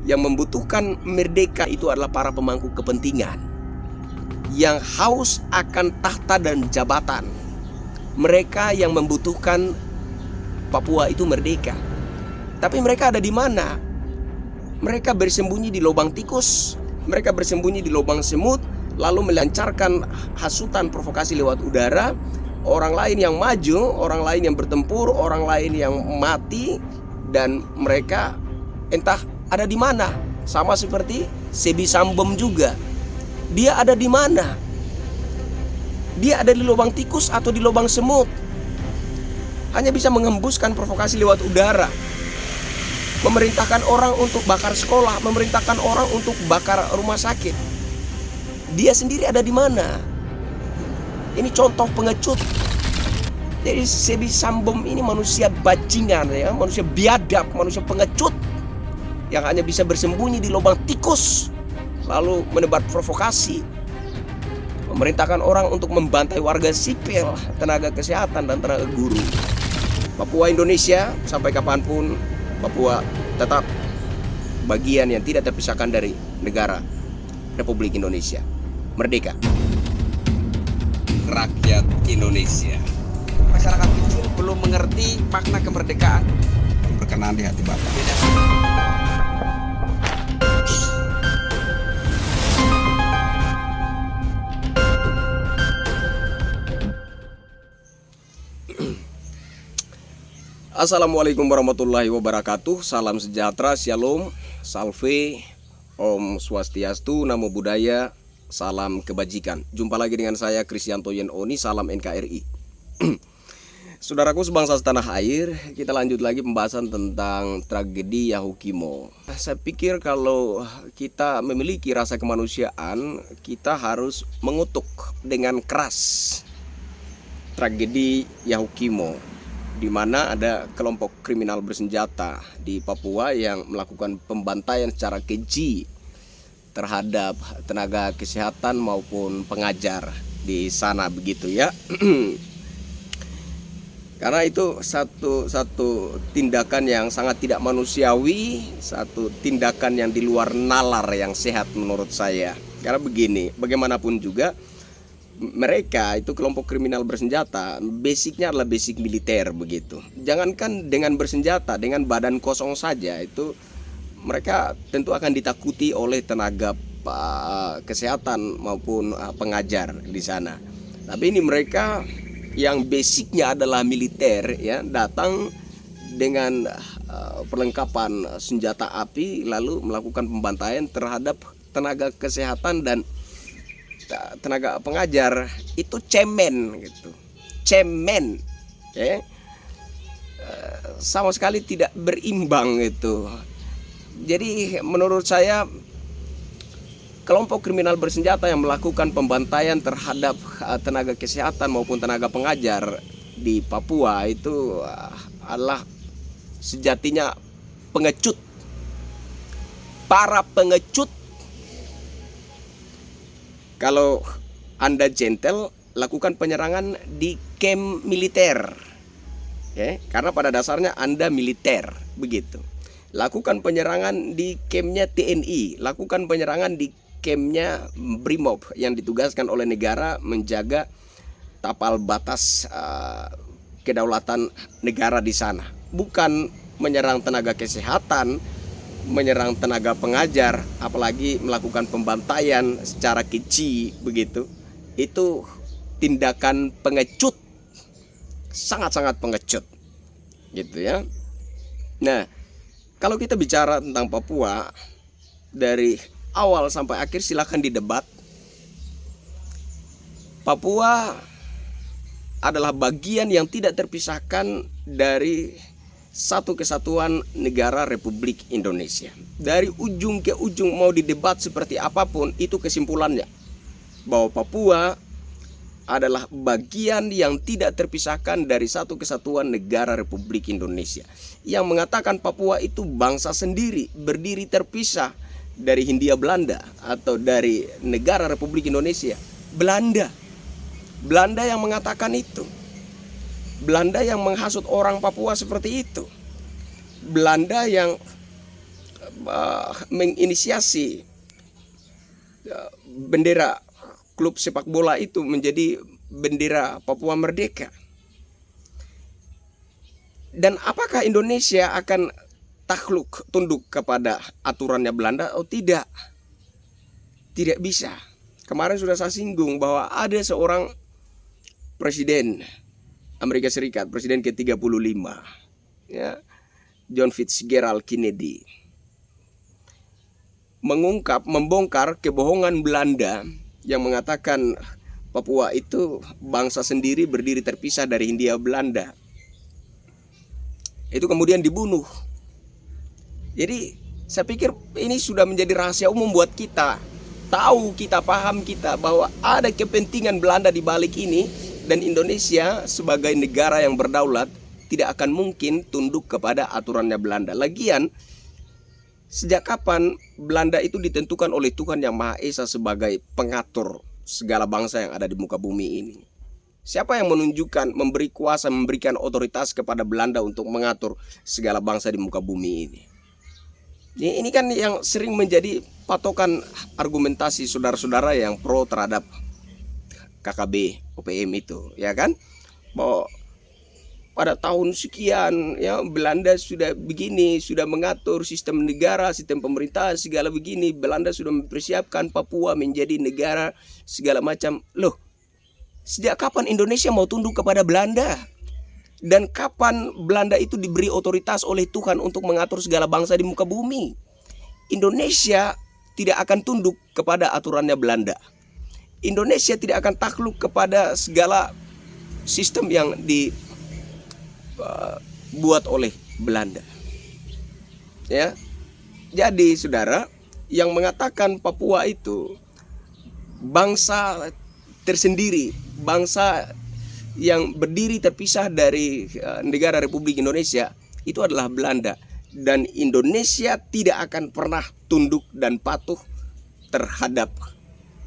Yang membutuhkan merdeka itu adalah para pemangku kepentingan yang haus akan tahta dan jabatan. Mereka yang membutuhkan Papua itu merdeka. Tapi mereka ada di mana? Mereka bersembunyi di lubang tikus, mereka bersembunyi di lubang semut, lalu melancarkan hasutan provokasi lewat udara. Orang lain yang maju, orang lain yang bertempur, orang lain yang mati, dan mereka entah ada di mana. Sama seperti Sebi Sambom juga. Dia ada di mana? Dia ada di lubang tikus atau di lubang semut? Hanya bisa mengembuskan provokasi lewat udara. Memerintahkan orang untuk bakar sekolah, memerintahkan orang untuk bakar rumah sakit. Dia sendiri ada di mana? Ini contoh pengecut. Jadi Sebi Sambom ini manusia bajingan ya, manusia biadab, manusia pengecut yang hanya bisa bersembunyi di lubang tikus lalu menebar provokasi, memerintahkan orang untuk membantai warga sipil, tenaga kesehatan dan tenaga guru. Papua Indonesia sampai kapanpun, Papua tetap bagian yang tidak terpisahkan dari negara Republik Indonesia. Merdeka. Rakyat Indonesia. Masyarakat kecil belum mengerti makna kemerdekaan. Berkenan di hati Bapak. Assalamualaikum warahmatullahi wabarakatuh. Salam sejahtera, shalom, salve, om swastiastu, namo buddhaya, salam kebajikan. Jumpa lagi dengan saya Kristianto Yen Oni, salam NKRI. Saudaraku sebangsa setanah air, kita lanjut lagi pembahasan tentang tragedi Yahukimo. Saya pikir kalau kita memiliki rasa kemanusiaan, kita harus mengutuk dengan keras tragedi Yahukimo, di mana ada kelompok kriminal bersenjata di Papua yang melakukan pembantaian secara keji terhadap tenaga kesehatan maupun pengajar di sana, begitu ya. Karena itu satu tindakan yang sangat tidak manusiawi, satu tindakan yang di luar nalar yang sehat menurut saya. Karena begini, bagaimanapun juga mereka itu kelompok kriminal bersenjata, basicnya adalah basic militer begitu. Jangankan dengan bersenjata, dengan badan kosong saja itu mereka tentu akan ditakuti oleh tenaga kesehatan maupun pengajar di sana. Tapi ini mereka yang basicnya adalah militer ya, datang dengan perlengkapan senjata api lalu melakukan pembantaian terhadap tenaga kesehatan dan tenaga pengajar. Itu cemen gitu, cemen ya, sama sekali tidak berimbang gitu. Jadi menurut saya kelompok kriminal bersenjata yang melakukan pembantaian terhadap tenaga kesehatan maupun tenaga pengajar di Papua itu adalah sejatinya pengecut, para pengecut. Kalau Anda gentle, lakukan penyerangan di camp militer ya, karena pada dasarnya Anda militer begitu. Lakukan penyerangan di campnya TNI, lakukan penyerangan di campnya Brimob yang ditugaskan oleh negara menjaga tapal batas kedaulatan negara di sana. Bukan menyerang tenaga kesehatan, menyerang tenaga pengajar, apalagi melakukan pembantaian secara keji begitu. Itu tindakan pengecut, sangat-sangat pengecut gitu ya. Nah, kalau kita bicara tentang Papua dari awal sampai akhir, silakan didebat. Papua adalah bagian yang tidak terpisahkan dari satu kesatuan negara Republik Indonesia. Dari ujung ke ujung mau didebat seperti apapun, itu kesimpulannya bahwa Papua adalah bagian yang tidak terpisahkan dari satu kesatuan negara Republik Indonesia. Yang mengatakan Papua itu bangsa sendiri, berdiri terpisah dari Hindia Belanda atau dari negara Republik Indonesia. Belanda yang mengatakan itu. Belanda yang menghasut orang Papua seperti itu. Belanda yang menginisiasi bendera klub sepak bola itu menjadi bendera Papua Merdeka. Dan apakah Indonesia akan takluk, tunduk kepada aturannya Belanda? Oh tidak. Tidak bisa. Kemarin sudah saya singgung bahwa ada seorang presiden Amerika Serikat, presiden ke-35, ya, John Fitzgerald Kennedy, membongkar kebohongan Belanda yang mengatakan Papua itu bangsa sendiri berdiri terpisah dari Hindia Belanda. Itu kemudian dibunuh. Jadi saya pikir ini sudah menjadi rahasia umum buat kita. Tahu kita, paham kita bahwa ada kepentingan Belanda di balik ini, dan Indonesia sebagai negara yang berdaulat tidak akan mungkin tunduk kepada aturannya Belanda. Lagian sejak kapan Belanda itu ditentukan oleh Tuhan Yang Maha Esa sebagai pengatur segala bangsa yang ada di muka bumi ini? Siapa yang menunjukkan, memberi kuasa, memberikan otoritas kepada Belanda untuk mengatur segala bangsa di muka bumi ini? Ini kan yang sering menjadi patokan argumentasi saudara-saudara yang pro terhadap KKB OPM itu, ya kan? Bahwa pada tahun sekian ya Belanda sudah begini, sudah mengatur sistem negara, sistem pemerintahan segala begini. Belanda sudah mempersiapkan Papua menjadi negara segala macam. Loh, sejak kapan Indonesia mau tunduk kepada Belanda? Dan kapan Belanda itu diberi otoritas oleh Tuhan untuk mengatur segala bangsa di muka bumi? Indonesia tidak akan tunduk kepada aturannya Belanda. Indonesia tidak akan takluk kepada segala sistem yang dibuat oleh Belanda. Ya. Jadi saudara, yang mengatakan Papua itu bangsa tersendiri, bangsa yang berdiri terpisah dari negara Republik Indonesia, itu adalah Belanda. Dan Indonesia tidak akan pernah tunduk dan patuh terhadap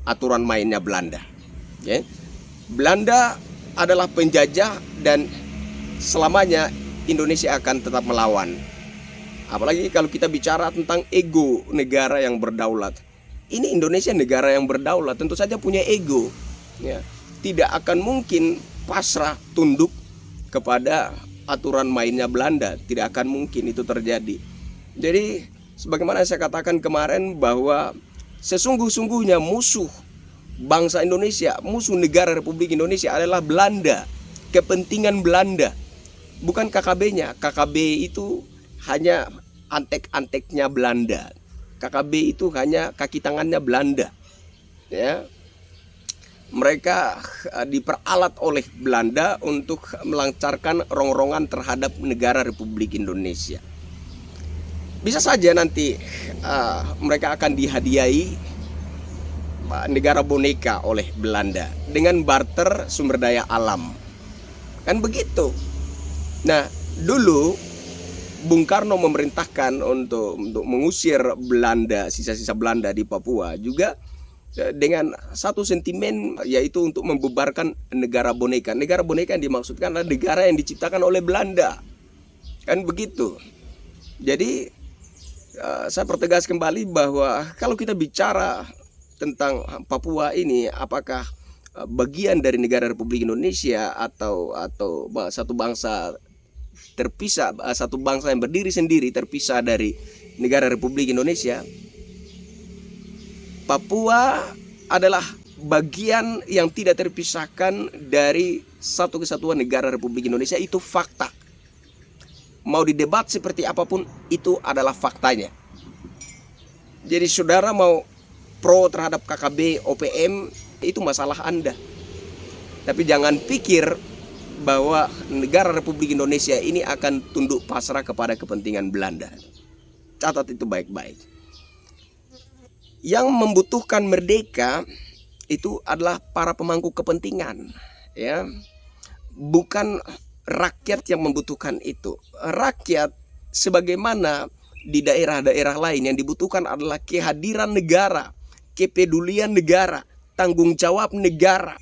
aturan mainnya Belanda. Okay. Belanda adalah penjajah dan selamanya Indonesia akan tetap melawan. Apalagi kalau kita bicara tentang ego negara yang berdaulat. Ini Indonesia negara yang berdaulat, tentu saja punya ego. Ya. Tidak akan mungkin pasrah tunduk kepada aturan mainnya Belanda. Tidak akan mungkin itu terjadi. Jadi sebagaimana saya katakan kemarin bahwa sesungguh-sungguhnya musuh bangsa Indonesia, musuh negara Republik Indonesia adalah Belanda. Kepentingan Belanda, bukan KKB-nya. KKB itu hanya antek-anteknya Belanda. KKB itu hanya kaki tangannya Belanda. Ya. Mereka diperalat oleh Belanda untuk melancarkan rongrongan terhadap negara Republik Indonesia. Bisa saja nanti mereka akan dihadiahi negara boneka oleh Belanda dengan barter sumber daya alam. Kan begitu. Nah, dulu Bung Karno memerintahkan untuk mengusir Belanda, sisa-sisa Belanda di Papua juga dengan satu sentimen, yaitu untuk membubarkan negara boneka. Negara boneka yang dimaksudkan adalah negara yang diciptakan oleh Belanda. Kan begitu. Jadi saya pertegas kembali bahwa kalau kita bicara tentang Papua ini, apakah bagian dari negara Republik Indonesia atau satu bangsa terpisah, satu bangsa yang berdiri sendiri terpisah dari negara Republik Indonesia, Papua adalah bagian yang tidak terpisahkan dari satu kesatuan negara Republik Indonesia. Itu fakta. Mau didebat seperti apapun, itu adalah faktanya. Jadi saudara mau pro terhadap KKB, OPM, itu masalah Anda. Tapi jangan pikir bahwa negara Republik Indonesia ini akan tunduk pasrah kepada kepentingan Belanda. Catat itu baik-baik. Yang membutuhkan merdeka itu adalah para pemangku kepentingan, ya. Bukan rakyat yang membutuhkan itu. Rakyat sebagaimana di daerah-daerah lain yang dibutuhkan adalah kehadiran negara, kepedulian negara, tanggung jawab negara.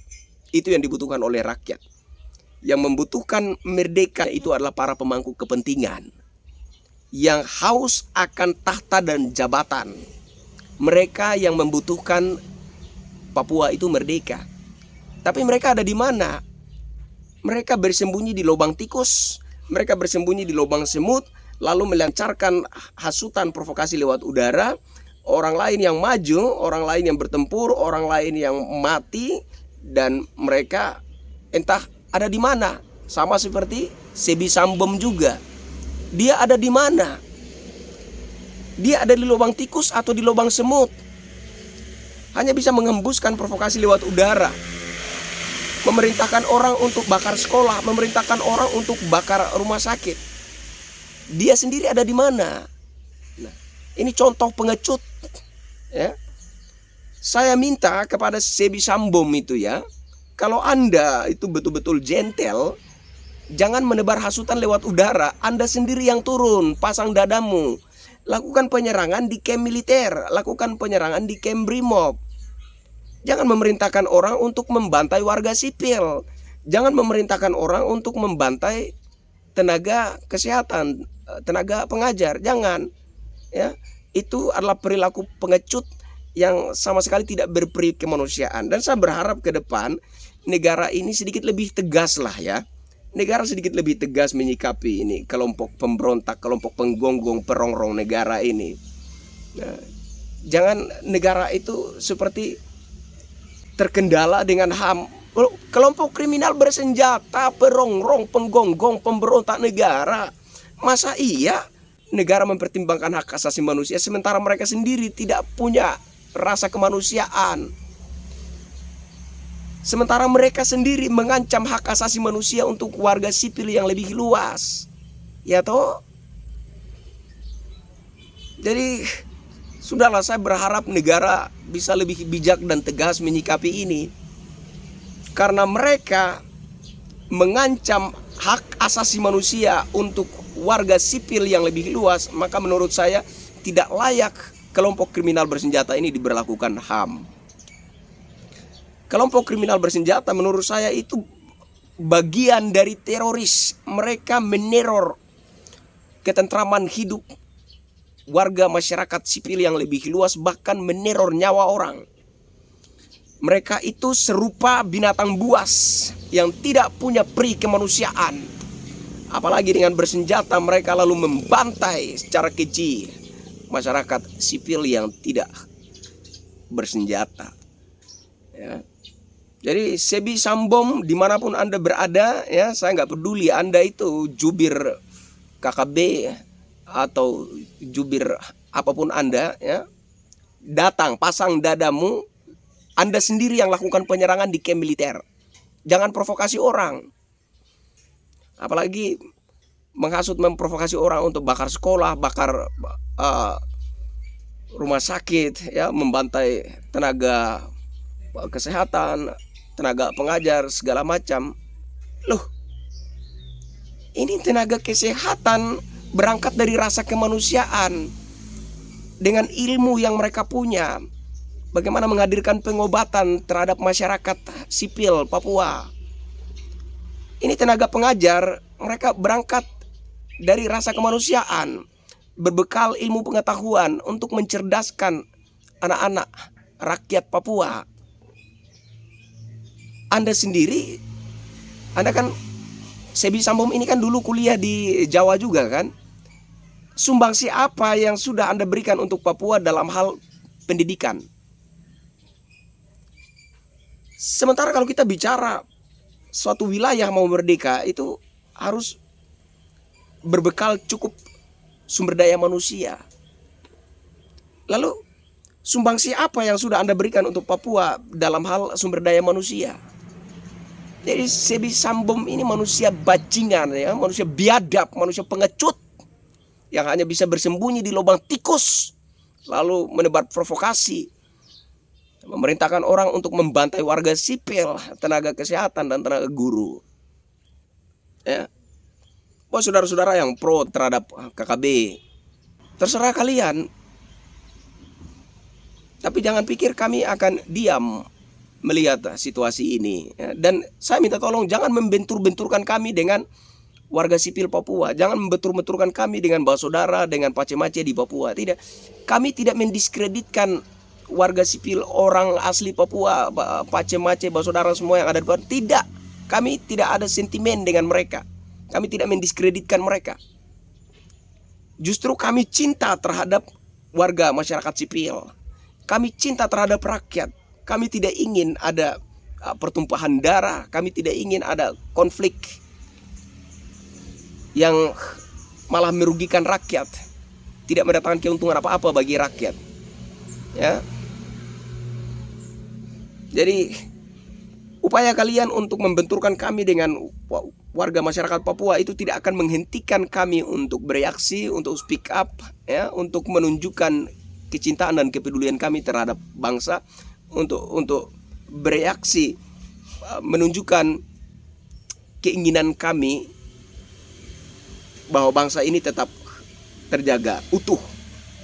Itu yang dibutuhkan oleh rakyat. Yang membutuhkan merdeka itu adalah para pemangku kepentingan. yang haus akan tahta dan jabatan. Mereka yang membutuhkan Papua itu merdeka. Tapi mereka ada di mana? Mereka bersembunyi di lubang tikus, mereka bersembunyi di lubang semut, lalu melancarkan hasutan provokasi lewat udara. Orang lain yang maju, orang lain yang bertempur, orang lain yang mati, dan mereka entah ada di mana. Sama seperti Sebi Sambom juga. Dia ada di mana? Dia ada di lubang tikus atau di lubang semut? Hanya bisa mengembuskan provokasi lewat udara. Memerintahkan orang untuk bakar sekolah, memerintahkan orang untuk bakar rumah sakit. Dia sendiri ada di mana? Nah, ini contoh pengecut. Ya. Saya minta kepada Sebi Sambom itu ya, kalau Anda itu betul-betul gentle, jangan menebar hasutan lewat udara. Anda sendiri yang turun, pasang dadamu. Lakukan penyerangan di camp militer, lakukan penyerangan di camp Brimob. Jangan memerintahkan orang untuk membantai warga sipil. Jangan memerintahkan orang untuk membantai tenaga kesehatan, tenaga pengajar. Jangan. Ya, itu adalah perilaku pengecut yang sama sekali tidak berperi kemanusiaan. Dan saya berharap ke depan negara ini sedikit lebih tegas lah ya. Negara sedikit lebih tegas menyikapi ini kelompok pemberontak, kelompok penggonggong, perongrong negara ini. Nah, jangan negara itu seperti terkendala dengan HAM. Kelompok kriminal bersenjata, perongrong, penggonggong, pemberontak negara. Masa iya negara mempertimbangkan hak asasi manusia sementara mereka sendiri tidak punya rasa kemanusiaan? Sementara mereka sendiri mengancam hak asasi manusia untuk warga sipil yang lebih luas. Ya toh? Jadi sudahlah, saya berharap negara bisa lebih bijak dan tegas menyikapi ini. Karena mereka mengancam hak asasi manusia untuk warga sipil yang lebih luas, maka menurut saya tidak layak kelompok kriminal bersenjata ini diberlakukan HAM. Kelompok kriminal bersenjata menurut saya itu bagian dari teroris. Mereka meneror ketentraman hidup warga masyarakat sipil yang lebih luas, bahkan meneror nyawa orang. Mereka itu serupa binatang buas yang tidak punya peri kemanusiaan. Apalagi dengan bersenjata mereka lalu membantai secara keji masyarakat sipil yang tidak bersenjata. Ya. Jadi Sebi Sambom dimanapun Anda berada ya, saya nggak peduli Anda itu jubir KKB atau jubir apapun Anda ya, datang pasang dadamu. Anda sendiri yang lakukan penyerangan di camp militer. Jangan provokasi orang. Apalagi menghasut, memprovokasi orang untuk bakar sekolah, bakar rumah sakit ya, membantai tenaga kesehatan, tenaga pengajar, segala macam. Loh, ini tenaga kesehatan berangkat dari rasa kemanusiaan dengan ilmu yang mereka punya. Bagaimana menghadirkan pengobatan terhadap masyarakat sipil Papua. Ini tenaga pengajar, mereka berangkat dari rasa kemanusiaan, berbekal ilmu pengetahuan untuk mencerdaskan anak-anak rakyat Papua. Anda sendiri, Anda kan, Sebi Sambom ini kan dulu kuliah di Jawa juga kan? Sumbangsi apa yang sudah Anda berikan untuk Papua dalam hal pendidikan? Sementara kalau kita bicara suatu wilayah mau merdeka itu harus berbekal cukup sumber daya manusia. Lalu sumbangsi apa yang sudah Anda berikan untuk Papua dalam hal sumber daya manusia? Jadi Sebi Sambom ini manusia bajingan ya, manusia biadab, manusia pengecut yang hanya bisa bersembunyi di lubang tikus lalu menebar provokasi, memerintahkan orang untuk membantai warga sipil, tenaga kesehatan dan tenaga guru. Ya. Buat saudara-saudara yang pro terhadap KKB, terserah kalian. Tapi jangan pikir kami akan diam melihat situasi ini. Ya. Dan saya minta tolong jangan membentur-benturkan kami dengan warga sipil Papua. Jangan membentur-benturkan kami dengan saudara, dengan pace-mace di Papua. Tidak. Kami tidak mendiskreditkan warga sipil, orang asli Papua, pace-mace, saudara semua yang ada di Papua. Tidak. Kami tidak ada sentimen dengan mereka. Kami tidak mendiskreditkan mereka. Justru kami cinta terhadap warga masyarakat sipil. Kami cinta terhadap rakyat. Kami tidak ingin ada pertumpahan darah. Kami tidak ingin ada konflik yang malah merugikan rakyat, tidak mendatangkan keuntungan apa-apa bagi rakyat. Ya. Jadi upaya kalian untuk membenturkan kami dengan warga masyarakat Papua itu tidak akan menghentikan kami untuk bereaksi, untuk speak up, ya, untuk menunjukkan kecintaan dan kepedulian kami terhadap bangsa, untuk bereaksi, menunjukkan keinginan kami bahwa bangsa ini tetap terjaga utuh,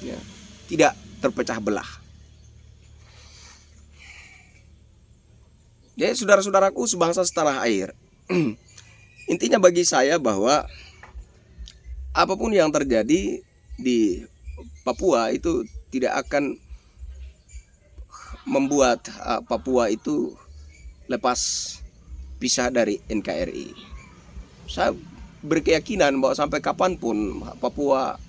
ya, tidak terpecah belah. Jadi saudara-saudaraku sebangsa setanah air, intinya bagi saya bahwa apapun yang terjadi di Papua itu tidak akan membuat Papua itu lepas pisah dari NKRI. Saya berkeyakinan bahwa sampai kapanpun Papua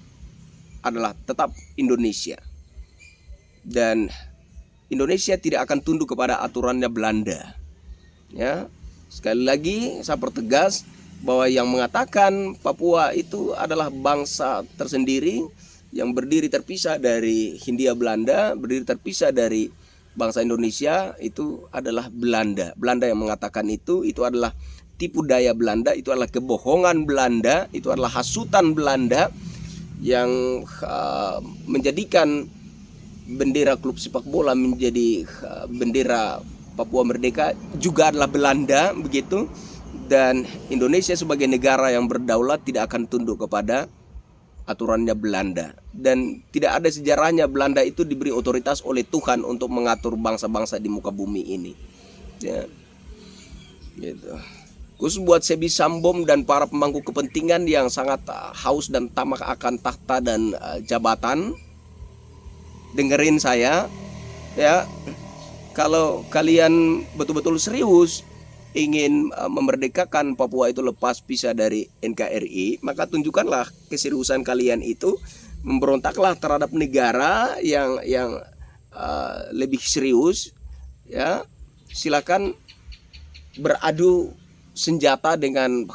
adalah tetap Indonesia, dan Indonesia tidak akan tunduk kepada aturannya Belanda. Ya, sekali lagi saya pertegas bahwa yang mengatakan Papua itu adalah bangsa tersendiri yang berdiri terpisah dari Hindia Belanda, berdiri terpisah dari bangsa Indonesia, itu adalah Belanda. Belanda yang mengatakan itu adalah tipu daya Belanda, itu adalah kebohongan Belanda, itu adalah hasutan Belanda yang menjadikan bendera klub sepak bola menjadi bendera Papua Merdeka juga adalah Belanda, begitu. Dan Indonesia sebagai negara yang berdaulat tidak akan tunduk kepada aturannya Belanda, dan tidak ada sejarahnya Belanda itu diberi otoritas oleh Tuhan untuk mengatur bangsa-bangsa di muka bumi ini. Ya, gitu. Khusus buat Sebi Sambom dan para pemangku kepentingan yang sangat haus dan tamak akan tahta dan jabatan, dengerin saya, ya. Kalau kalian betul-betul serius ingin memerdekakan Papua itu lepas pisah dari NKRI, maka tunjukkanlah keseriusan kalian itu, memberontaklah terhadap negara yang lebih serius, ya. Silakan beradu senjata dengan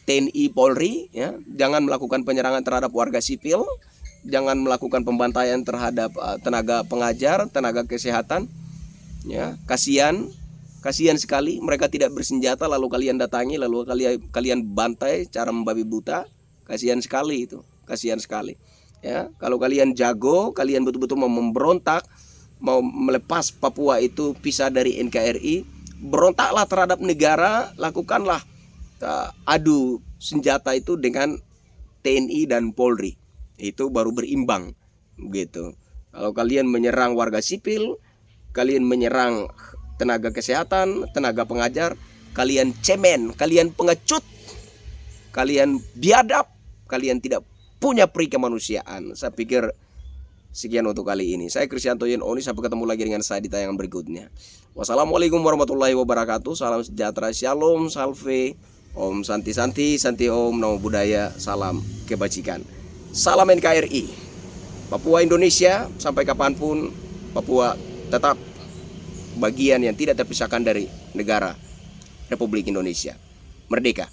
TNI Polri, ya. Jangan melakukan penyerangan terhadap warga sipil, jangan melakukan pembantaian terhadap tenaga pengajar, tenaga kesehatan, ya. Kasihan sekali mereka tidak bersenjata lalu kalian datangi, lalu kalian bantai cara membabi buta. Kasihan sekali itu, kasihan sekali. Ya, kalau kalian jago, kalian betul-betul mau memberontak, mau melepas Papua itu pisah dari NKRI, berontaklah terhadap negara, lakukanlah adu senjata itu dengan TNI dan Polri. Itu baru berimbang, begitu. Kalau kalian menyerang warga sipil, kalian menyerang tenaga kesehatan, tenaga pengajar, kalian cemen, kalian pengecut, kalian biadab, kalian tidak punya peri kemanusiaan. Saya pikir sekian untuk kali ini. Saya Kristianto Yunoni, sampai ketemu lagi dengan saya di tayangan berikutnya. Wassalamualaikum warahmatullahi wabarakatuh. Salam sejahtera, shalom, salve, om santi santi, santi om, namo buddhaya, salam kebajikan. Salam NKRI, Papua Indonesia, sampai kapanpun Papua tetap bagian yang tidak terpisahkan dari negara Republik Indonesia. Merdeka.